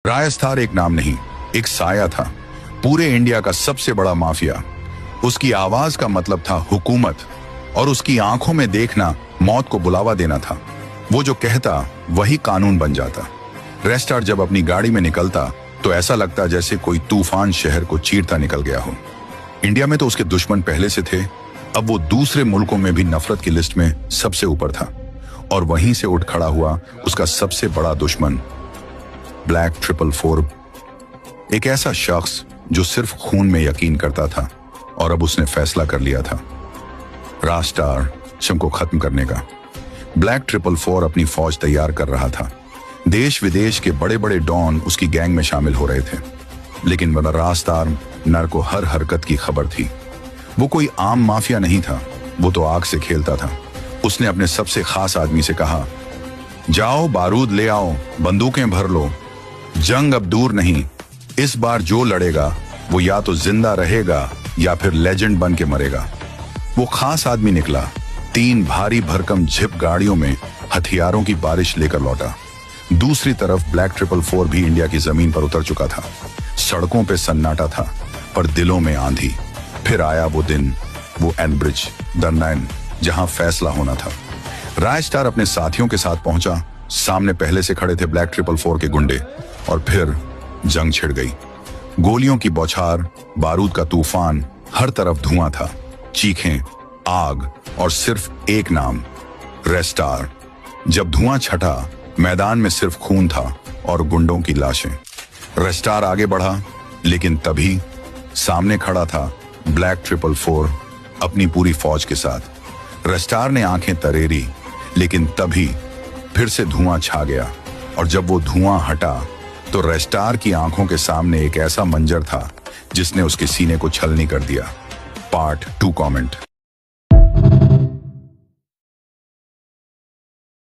रायस्तार एक नाम नहीं, एक साया था। पूरे इंडिया का सबसे बड़ा माफिया। उसकी आवाज का मतलब था हुकूमत, और उसकी आंखों में देखना मौत को बुलावा देना था। वो जो कहता वही कानून बन जाता। रेस्टार जब अपनी गाड़ी में निकलता तो ऐसा लगता जैसे कोई तूफान शहर को चीरता निकल गया हो। इंडिया में तो उसके दुश्मन पहले से थे, अब वो दूसरे मुल्कों में भी नफरत की लिस्ट में सबसे ऊपर था। और वहीं से उठ खड़ा हुआ उसका सबसे बड़ा दुश्मन, ब्लैक 444। एक ऐसा शख्स जो सिर्फ खून में यकीन करता था, और अब उसने फैसला कर लिया था रास्टार को खत्म करने का। ब्लैक 444 अपनी फौज तैयार कर रहा था। देश विदेश के बड़े बड़े डॉन उसकी गैंग में शामिल हो रहे थे, लेकिन रास्टार नर को हर हरकत की खबर थी। वो कोई आम माफिया नहीं था, वो तो आग से खेलता था। उसने अपने सबसे खास आदमी से कहा, जाओ बारूद ले आओ, बंदूकें भर लो, जंग अब दूर नहीं। इस बार जो लड़ेगा वो या तो जिंदा रहेगा या फिर लेजेंड बन के मरेगा। वो खास आदमी निकला, 3 भारी भरकम जिप गाड़ियों में हथियारों की बारिश लेकर लौटा। दूसरी तरफ ब्लैक 444 भी इंडिया की जमीन पर उतर चुका था। सड़कों पे सन्नाटा था, पर दिलों में आंधी। फिर आया वो दिन, वो एनब्रिज दरनैन, जहां फैसला होना था। रायस्टार अपने साथियों के साथ पहुंचा। सामने पहले से खड़े थे ब्लैक 444 के गुंडे, और फिर जंग छिड़ गई। गोलियों की बौछार, बारूद का तूफान, हर तरफ धुआं था, चीखें, आग, और सिर्फ एक नाम, रेस्टार। जब धुआं छटा, मैदान में सिर्फ खून था और गुंडों की लाशें। रेस्टार आगे बढ़ा, लेकिन तभी सामने खड़ा था ब्लैक 444 अपनी पूरी फौज के साथ। रेस्टार ने आंखें तरेरी, लेकिन तभी फिर से धुआं छा गया, और जब वो धुआं हटा तो रेस्टार की आंखों के सामने एक ऐसा मंजर था जिसने उसके सीने को छलनी कर दिया। Part 2 comment.